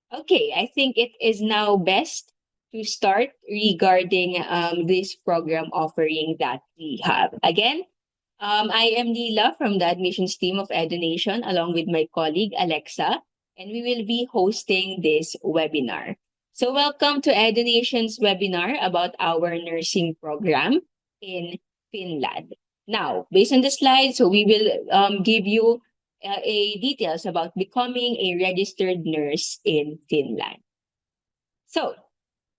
Okay, I think it is now best to start regarding this program offering that we have. Again, I am Leela from the admissions team of EduNation along with my colleague Alexa, and we will be hosting this webinar. So welcome to EduNation's webinar about our nursing program in Finland. Now, based on the slide, so we will give you a details about becoming a registered nurse in Finland. So,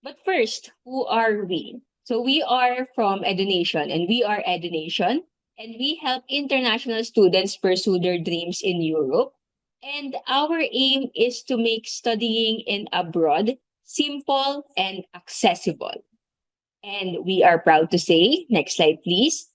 but first, who are we? So we are from EduNation and we are EduNation and we help international students pursue their dreams in Europe. And our aim is to make studying in abroad simple and accessible. And we are proud to say, next slide please,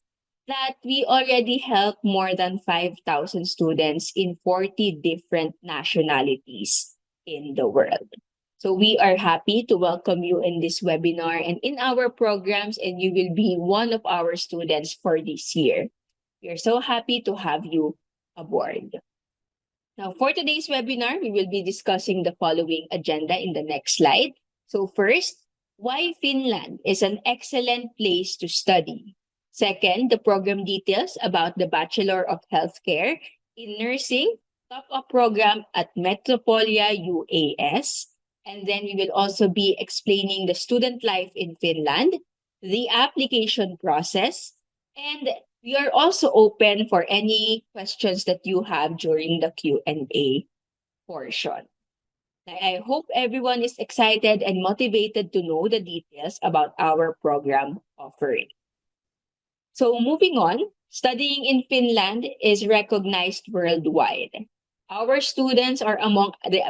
that we already help more than 5,000 students in 40 different nationalities in the world. So we are happy to welcome you in this webinar and in our programs, and you will be one of our students for this year. We are so happy to have you aboard. Now, for today's webinar, we will be discussing the following agenda in the next slide. So first, why Finland is an excellent place to study. Second, the program details about the Bachelor of Healthcare in Nursing top-up program at Metropolia UAS. And then we will also be explaining the student life in Finland, the application process, and we are also open for any questions that you have during the Q&A portion. I hope everyone is excited and motivated to know the details about our program offering. So moving on, studying in Finland is recognized worldwide. Our students are among the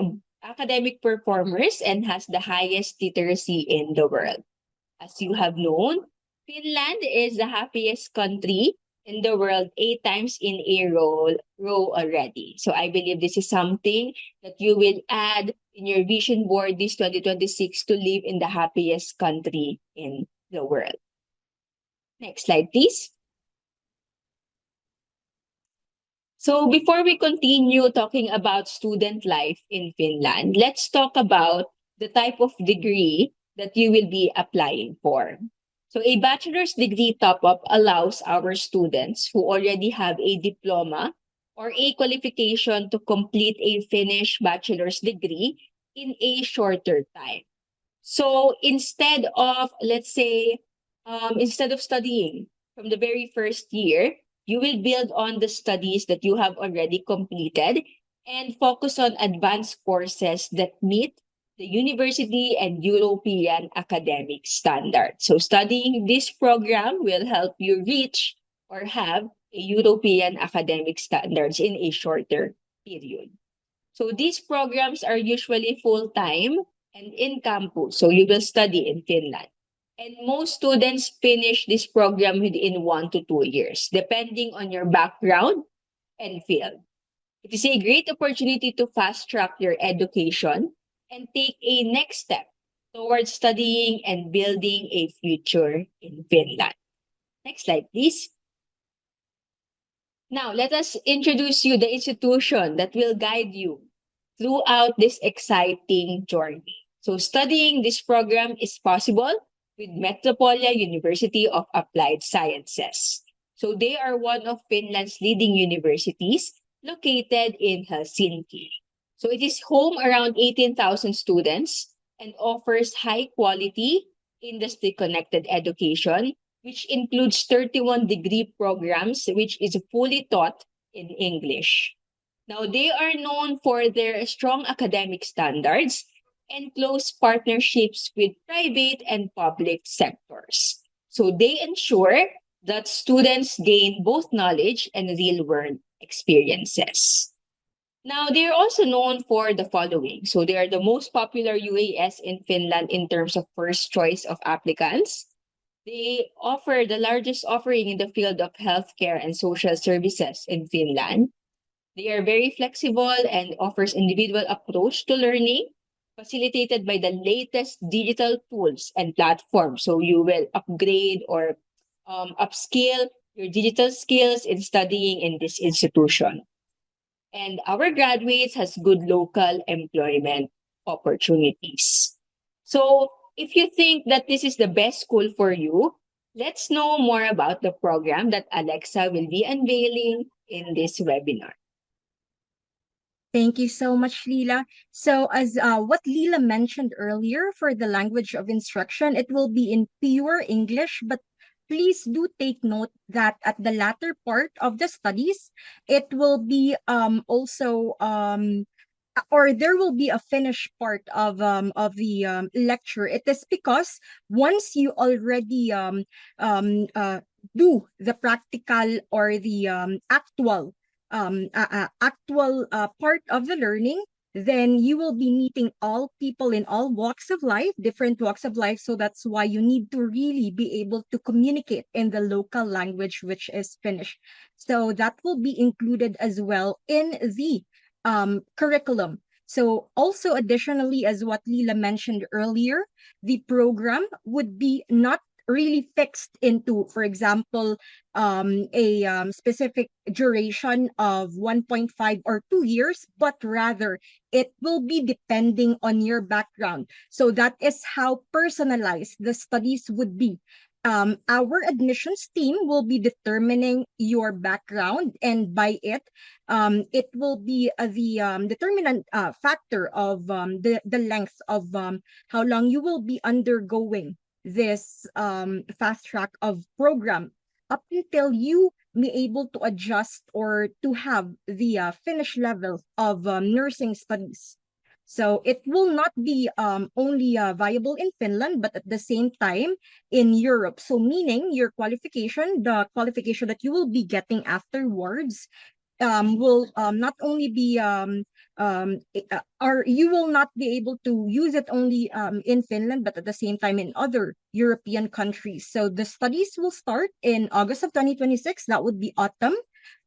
academic performers and has the highest literacy in the world. As you have known, Finland is the happiest country in the world 8 times in a row already. So I believe this is something that you will add in your vision board this 2026 to live in the happiest country in the world. Next slide, please. So before we continue talking about student life in Finland, let's talk about the type of degree that you will be applying for. So a bachelor's degree top-up allows our students who already have a diploma or a qualification to complete a finished bachelor's degree in a shorter time. So instead of, let's say, instead of studying from the very first year, you will build on the studies that you have already completed and focus on advanced courses that meet the university and European academic standards. So studying this program will help you reach or have a European academic standards in a shorter period. So these programs are usually full-time and in campus. So you will study in Finland. And most students finish this program within 1 to 2 years, depending on your background and field. It is a great opportunity to fast track your education and take a next step towards studying and building a future in Finland. Next slide, please. Now, let us introduce you the institution that will guide you throughout this exciting journey. So studying this program is possible with Metropolia University of Applied Sciences. So they are one of Finland's leading universities located in Helsinki. So it is home around 18,000 students and offers high quality, industry connected education, which includes 31 degree programs, which is fully taught in English. Now, they are known for their strong academic standards and close partnerships with private and public sectors. So they ensure that students gain both knowledge and real-world experiences. Now, they're also known for the following. So they are the most popular UAS in Finland in terms of first choice of applicants. They offer the largest offering in the field of healthcare and social services in Finland. They are very flexible and offers individual approach to learning, facilitated by the latest digital tools and platforms. So you will upgrade or upskill your digital skills in studying in this institution. And our graduates has good local employment opportunities. So, if you think that this is the best school for you, let's know more about the program that Alexa will be unveiling in this webinar. Thank you so much, Leela. So, as what Leela mentioned earlier, for the language of instruction, it will be in pure English, but please do take note that at the latter part of the studies, it will be also or there will be a finished part of the lecture. It is because once you already um uh do the practical or the actual part of the learning, then you will be meeting all people in all walks of life, different walks of life. So that's why you need to really be able to communicate in the local language, which is Finnish. So that will be included as well in the curriculum. So also additionally, as what Leela mentioned earlier, the program would be not really fixed into, for example, a specific duration of 1.5 or 2 years, but rather it will be depending on your background. So that is how personalized the studies would be. Our admissions team will be determining your background, and by it, it will be the determinant factor of the length of how long you will be undergoing this fast track of program up until you be able to adjust or to have the finished level of nursing studies. So it will not be only viable in Finland, but at the same time in Europe. So meaning your qualification, the qualification that you will be getting afterwards, will not only be or you will not be able to use it only in Finland, but at the same time in other European countries. So the studies will start in August of 2026. That would be autumn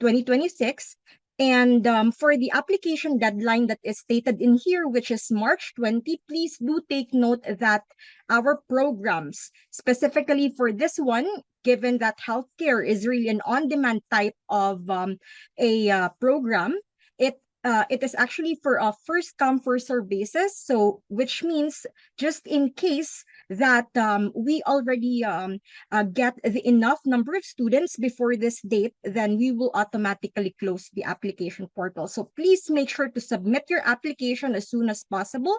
2026. And for the application deadline that is stated in here, which is March 20, please do take note that our programs, specifically for this one, given that healthcare is really an on-demand type of a program, it is actually for a first come first serve basis. So which means just in case that we already get the enough number of students before this date, then we will automatically close the application portal. So please make sure to submit your application as soon as possible.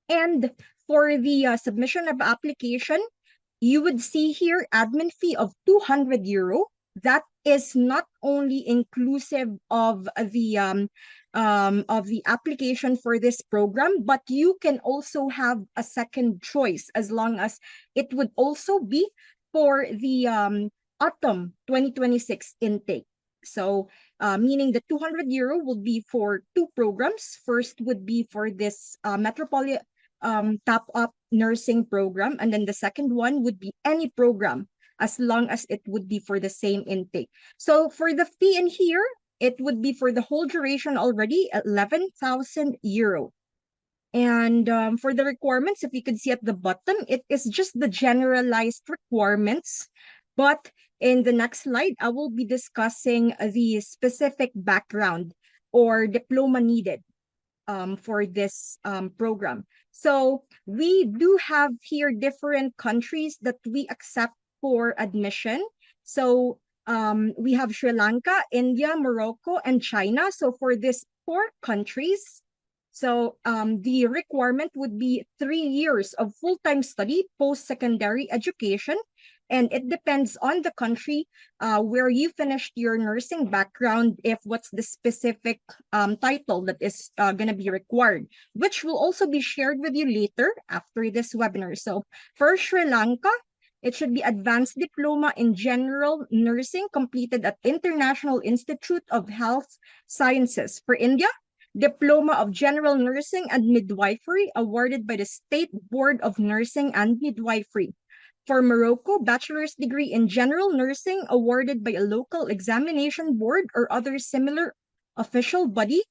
And for the submission of application, you would see here admin fee of 200 euro. That is not only inclusive of the application for this program, but you can also have a second choice as long as it would also be for the autumn 2026 intake. So meaning the 200 euro will be for two programs. First would be for this Metropolitan top up nursing program, and then the second one would be any program as long as it would be for the same intake. So for the fee in here, it would be for the whole duration already at 11,000 euro. And for the requirements, if you could see at the bottom, it is just the generalized requirements. But in the next slide, I will be discussing the specific background or diploma needed for this program. So we do have here different countries that we accept for admission. So we have Sri Lanka, India, Morocco, and China. So for these four countries, so the requirement would be 3 years of full-time study, post-secondary education, and it depends on the country where you finished your nursing background, if what's the specific title that is going to be required, which will also be shared with you later after this webinar. So for Sri Lanka, it should be Advanced Diploma in General Nursing completed at International Institute of Health Sciences. For India, Diploma of General Nursing and Midwifery awarded by the State Board of Nursing and Midwifery. For Morocco, bachelor's degree in general nursing awarded by a local examination board or other similar official body.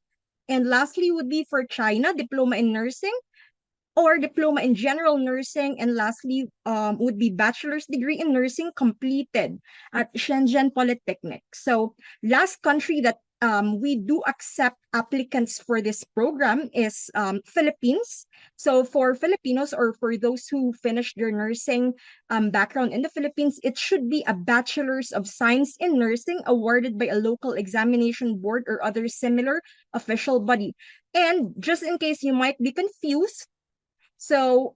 And lastly would be for China, diploma in nursing or diploma in general nursing. And lastly would be bachelor's degree in nursing completed at Shenzhen Polytechnic. So last country that we do accept applicants for this program is Philippines. So for Filipinos or for those who finished their nursing background in the Philippines, it should be a Bachelor's of Science in Nursing awarded by a local examination board or other similar official body. And just in case you might be confused, so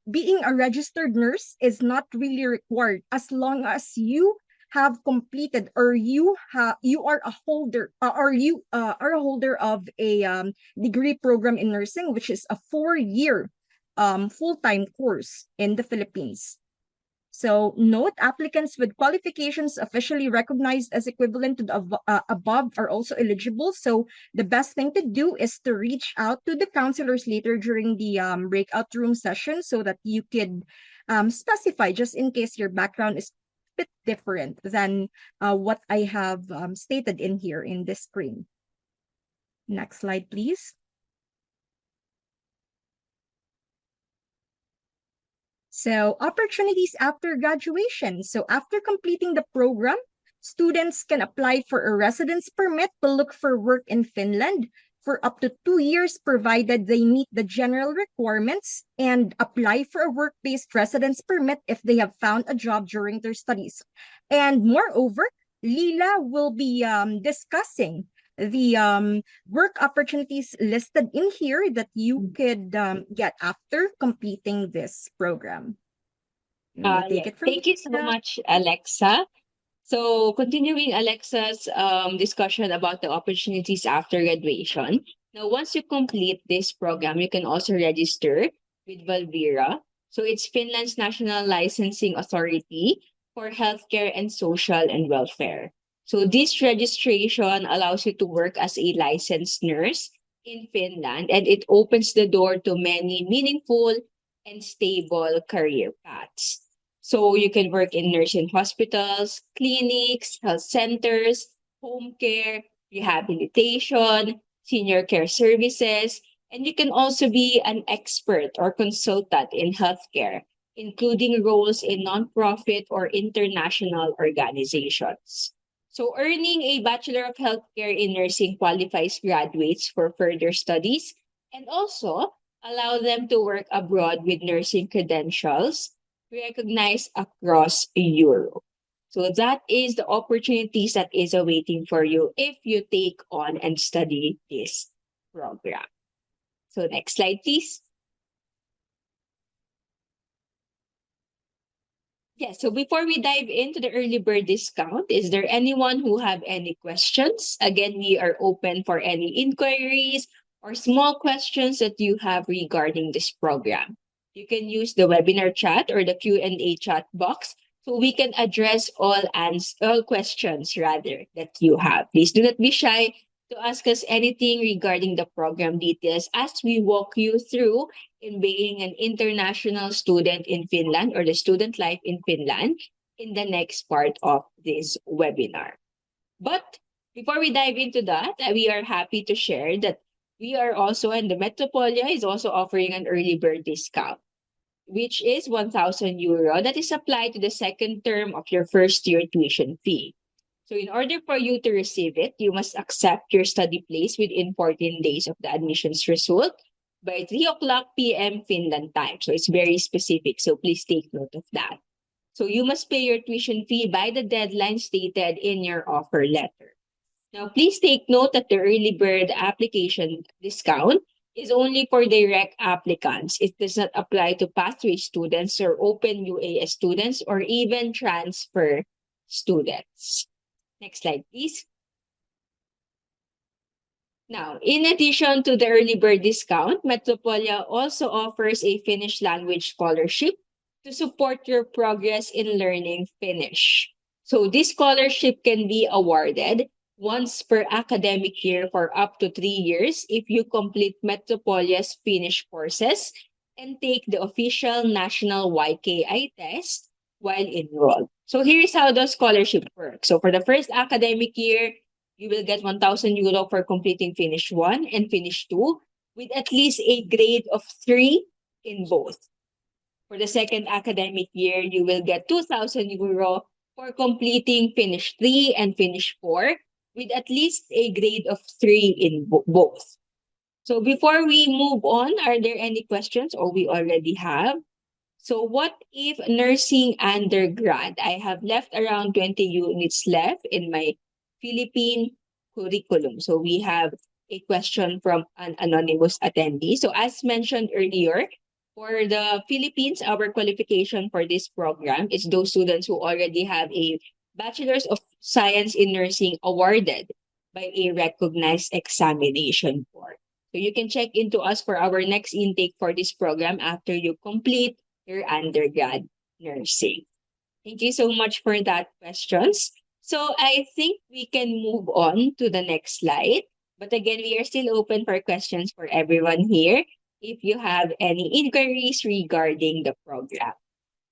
being a registered nurse is not really required as long as you have completed or you are a holder or you are a holder of a degree program in nursing, which is a 4-year full-time course in the Philippines. So note, applicants with qualifications officially recognized as equivalent to the above are also eligible. So the best thing to do is to reach out to the counselors later during the breakout room session so that you could specify, just in case your background is a bit different than what I have stated in here in this screen. Next slide, please. So opportunities after graduation. So after completing the program, students can apply for a residence permit to look for work in Finland for up to 2 years, provided they meet the general requirements, and apply for a work-based residence permit if they have found a job during their studies. And moreover, Lila will be discussing the work opportunities listed in here that you could get after completing this program. Take it from Thank you so Lila. much, Alexa. So continuing Alexa's discussion about the opportunities after graduation. Now, once you complete this program, you can also register with Valvira. So it's Finland's national licensing authority for healthcare and social and welfare. So this registration allows you to work as a licensed nurse in Finland, and it opens the door to many meaningful and stable career paths. So you can work in nursing hospitals, clinics, health centers, home care, rehabilitation, senior care services, and you can also be an expert or consultant in healthcare, including roles in nonprofit or international organizations. So earning a Bachelor of Healthcare in Nursing qualifies graduates for further studies and also allow them to work abroad with nursing credentials recognized across Europe. So that is the opportunities that is awaiting for you if you take on and study this program. So next slide, please. Yes, so before we dive into the early bird discount, is there anyone who have any questions? Again, we are open for any inquiries or small questions that you have regarding this program. You can use the webinar chat or the Q&A chat box so we can address all questions rather that you have. Please do not be shy to ask us anything regarding the program details as we walk you through in being an international student in Finland or the student life in Finland in the next part of this webinar. But before we dive into that, we are happy to share that we are also, and the Metropolia is also offering an early bird discount, which is 1,000 euro that is applied to the second term of your first year tuition fee. So in order for you to receive it, you must accept your study place within 14 days of the admissions result by 3 o'clock p.m. Finland time. So it's very specific. So please take note of that. So you must pay your tuition fee by the deadline stated in your offer letter. Now, please take note that the early bird application discount is only for direct applicants. It does not apply to pathway students or open UAS students or even transfer students. Next slide, please. Now, in addition to the early bird discount, Metropolia also offers a Finnish language scholarship to support your progress in learning Finnish. So this scholarship can be awarded once per academic year for up to 3 years if you complete Metropolia's Finnish courses and take the official national YKI test while enrolled. So here's how the scholarship works. So for the first academic year, you will get 1,000 euro for completing Finnish 1 and Finnish 2 with at least a grade of 3 in both. For the second academic year, you will get 2,000 euro for completing Finnish 3 and Finnish 4 with at least a grade of 3 in both. So before we move on, are there any questions? Or we already have? So what if nursing undergrad? I have left around 20 units left in my Philippine curriculum. So we have a question from an anonymous attendee. So as mentioned earlier, for the Philippines, our qualification for this program is those students who already have a Bachelor's of Science in Nursing awarded by a recognized examination board. So you can check into us for our next intake for this program after you complete your undergrad nursing. Thank you so much for that questions. So I think we can move on to the next slide. But again, we are still open for questions for everyone here if you have any inquiries regarding the program.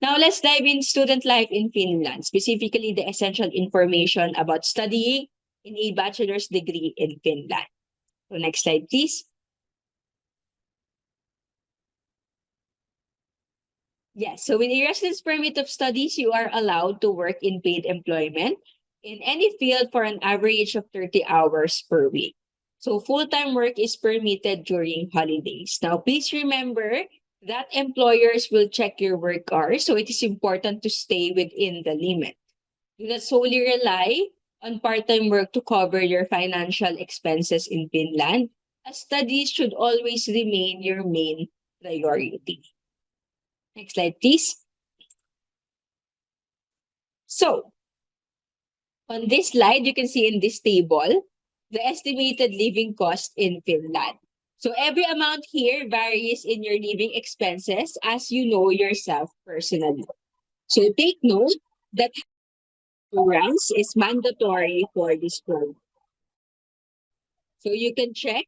Now let's dive in student life in Finland, specifically the essential information about studying in a bachelor's degree in Finland. So next slide, please. Yes, so with a residence permit of studies, you are allowed to work in paid employment in any field for an average of 30 hours per week. So full-time work is permitted during holidays. Now, please remember that employers will check your work hours, so it is important to stay within the limit. Do not solely rely on part-time work to cover your financial expenses in Finland, as studies should always remain your main priority. Next slide, please. So, on this slide, you can see in this table, the estimated living cost in Finland. So every amount here varies in your living expenses as you know yourself personally. So take note that insurance is mandatory for this program. So you can check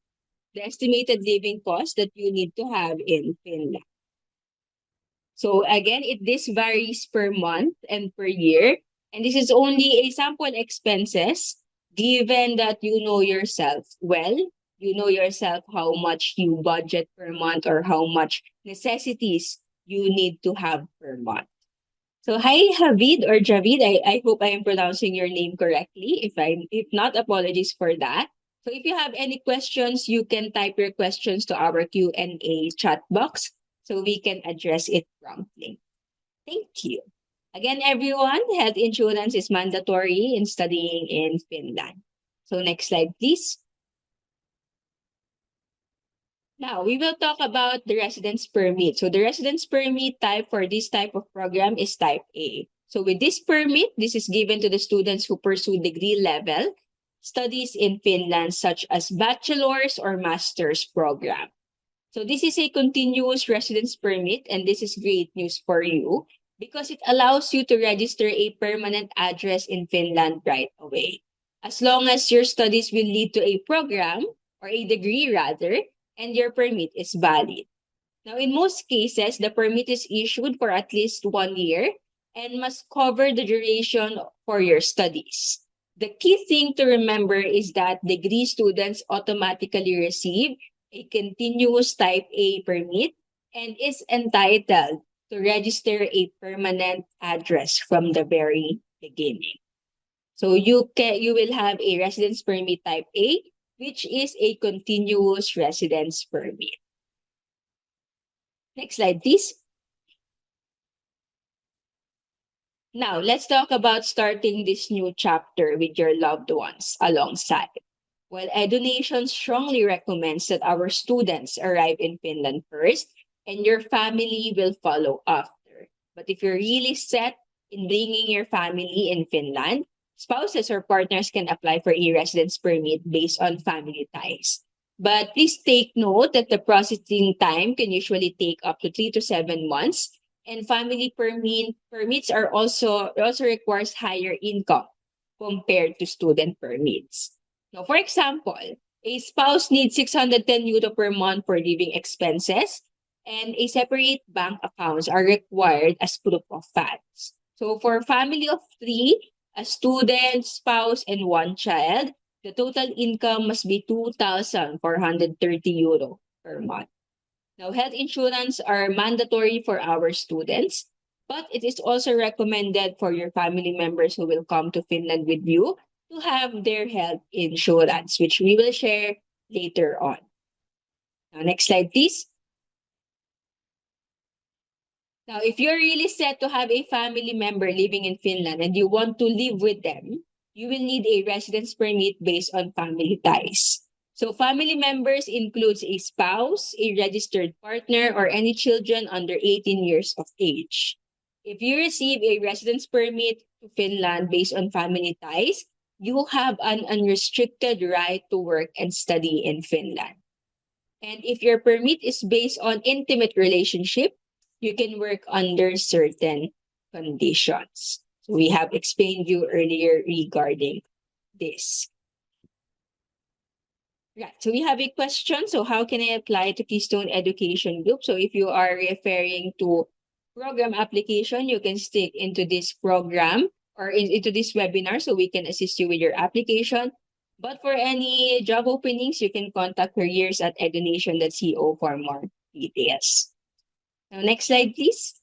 the estimated living cost that you need to have in Finland. So again, this varies per month and per year. And this is only a sample expenses given that you know yourself well. You know yourself how much you budget per month or how much necessities you need to have per month. So hi Javid or Javid, I hope I am pronouncing your name correctly. If not, apologies for that. So if you have any questions, you can type your questions to our Q&A chat box so we can address it promptly. Thank you. Again, everyone, health insurance is mandatory in studying in Finland. So next slide, please. Now, we will talk about the residence permit. So the residence permit type for this type of program is type A. So with this permit, this is given to the students who pursue degree level studies in Finland, such as bachelor's or master's program. So this is a continuous residence permit, and this is great news for you because it allows you to register a permanent address in Finland right away. As long as your studies will lead to a program, or a degree rather, and your permit is valid. Now, in most cases, the permit is issued for at least 1 year and must cover the duration for your studies. The key thing to remember is that degree students automatically receive a continuous type A permit and is entitled to register a permanent address from the very beginning. So you will have a residence permit type A, which is a continuous residence permit. Next slide, please. Now, let's talk about starting this new chapter with your loved ones alongside. Well, EduNation strongly recommends that our students arrive in Finland first and your family will follow after. But if you're really set in bringing your family in Finland, spouses or partners can apply for a residence permit based on family ties. But please take note that the processing time can usually take up to 3 to 7 months, and family permits are also requires higher income compared to student permits. Now, for example, a spouse needs 610 euro per month for living expenses, and a separate bank accounts are required as proof of funds. So for family of 3, a student, spouse, and 1 child, the total income must be 2,430 euro per month. Now, health insurance are mandatory for our students, but it is also recommended for your family members who will come to Finland with you to to have their health insurance, which we will share later on. Now, next slide, please. Now, if you're really set to have a family member living in Finland and you want to live with them, you will need a residence permit based on family ties. So family members includes a spouse, a registered partner, or any children under 18 years of age. If you receive a residence permit to Finland based on family ties, you have an unrestricted right to work and study in Finland. And if your permit is based on intimate relationship, you can work under certain conditions. So we have explained you earlier regarding this. Right. So we have a question. So how can I apply to Keystone Education Group? So if you are referring to program application, you can stick into this program or into this webinar so we can assist you with your application. But for any job openings, you can contact careers@edunation.co for more details. Now, next slide, please.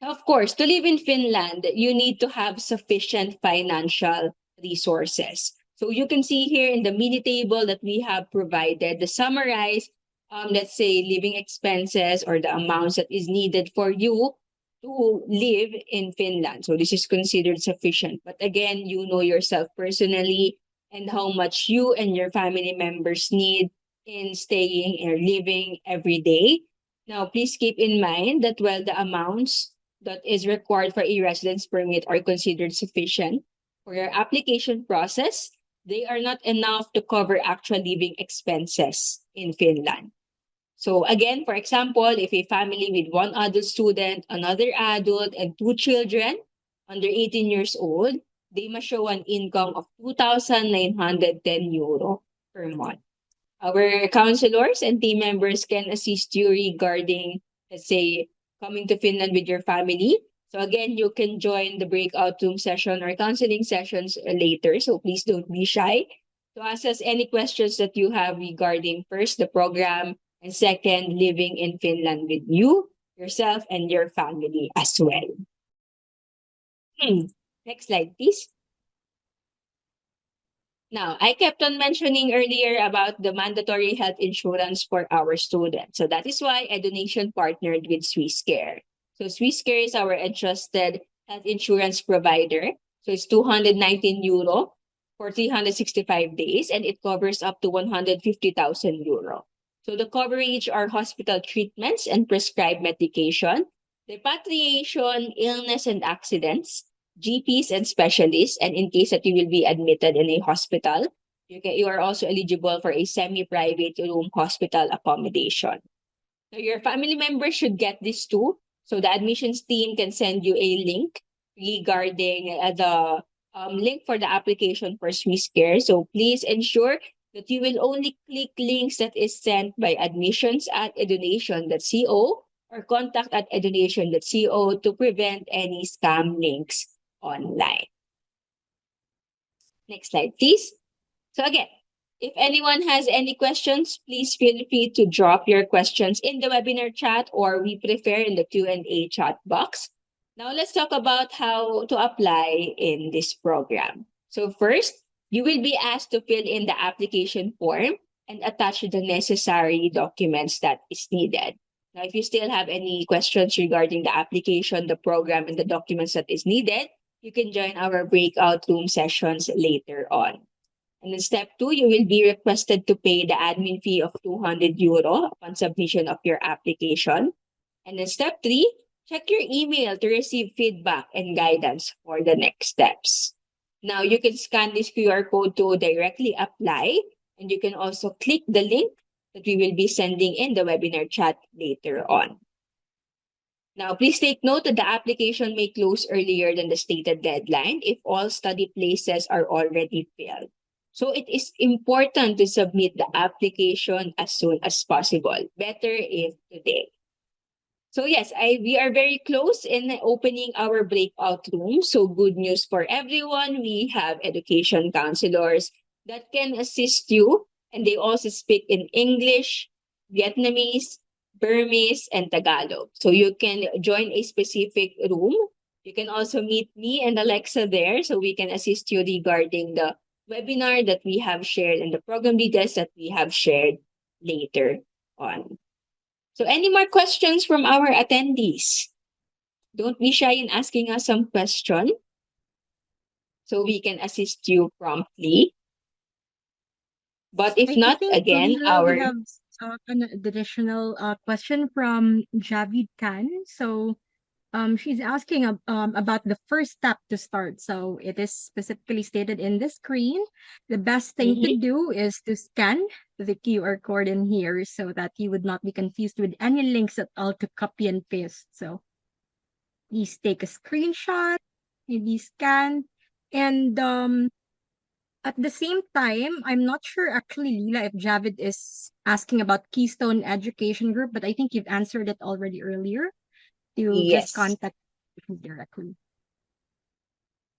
Of course, to live in Finland, you need to have sufficient financial resources. So you can see here in the mini table that we have provided the summarized, let's say, living expenses or the amounts that is needed for you to live in Finland. So this is considered sufficient. But again, you know yourself personally and how much you and your family members need in staying or living every day. Now, please keep in mind that while the amounts that is required for a residence permit are considered sufficient for your application process, they are not enough to cover actual living expenses in Finland. So again, for example, if a family with one adult student, another adult, and two children under 18 years old, they must show an income of 2,910 euro per month. Our counselors and team members can assist you regarding, let's say, coming to Finland with your family. So again, you can join the breakout room session or counseling sessions later. So please don't be shy to ask us any questions that you have regarding first the program and second living in Finland with you, yourself, and your family as well. Next slide, please. Now, I kept on mentioning earlier about the mandatory health insurance for our students. So that is why EduNation partnered with SwissCare. So SwissCare is our entrusted health insurance provider. So it's 219 euro for 365 days and it covers up to 150,000 euro. So the coverage are hospital treatments and prescribed medication, repatriation, illness and accidents, GPs and specialists, and in case that you will be admitted in a hospital, you are also eligible for a semi-private room hospital accommodation. Now, your family members should get this too. So the admissions team can send you a link regarding the link for the application for SwissCare. So please ensure that you will only click links that is sent by admissions@edunation.co or contact@edunation.co to prevent any scam links online. Next slide, please. So again, if anyone has any questions, please feel free to drop your questions in the webinar chat or we prefer in the Q&A chat box. Now let's talk about how to apply in this program. So first, you will be asked to fill in the application form and attach the necessary documents that is needed. Now, if you still have any questions regarding the application, the program, and the documents that is needed, you can join our breakout room sessions later on. And in step 2, you will be requested to pay the admin fee of 200 euro upon submission of your application. And in step 3, check your email to receive feedback and guidance for the next steps. Now, you can scan this QR code to directly apply, and you can also click the link that we will be sending in the webinar chat later on. Now, please take note that the application may close earlier than the stated deadline if all study places are already filled. So it is important to submit the application as soon as possible. Better if today. So yes, we are very close in opening our breakout room. So good news for everyone. We have education counselors that can assist you. And they also speak in English, Vietnamese, Burmese, and Tagalog. So you can join a specific room. You can also meet me and Alexa there so we can assist you regarding the webinar that we have shared and the program details that we have shared later on. So any more questions from our attendees? Don't be shy in asking us some question so we can assist you promptly. But if I not, think, again, Leela, we our have an additional question from Javid Khan. So, she's asking about the first step to start. So it is specifically stated in the screen. The best thing to Mhm. do is to scan the QR code in here so that you would not be confused with any links at all to copy and paste. So please take a screenshot, maybe scan, and at the same time, I'm not sure actually, Leela, if Javid is asking about Keystone Education Group, but I think you've answered it already earlier. To just yes. contact me directly.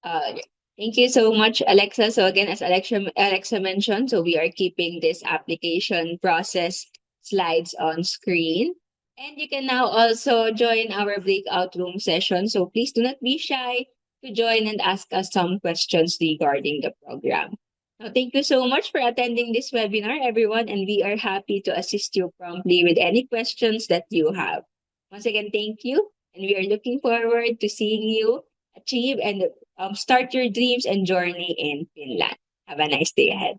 Uh, Thank you so much, Alexa. So again, as Alexa mentioned, so we are keeping this application process slides on screen. And you can now also join our breakout room session. So please do not be shy to join and ask us some questions regarding the program. Now, thank you so much for attending this webinar, everyone, and we are happy to assist you promptly with any questions that you have. Once again, thank you, and we are looking forward to seeing you achieve and start your dreams and journey in Finland. Have a nice day ahead.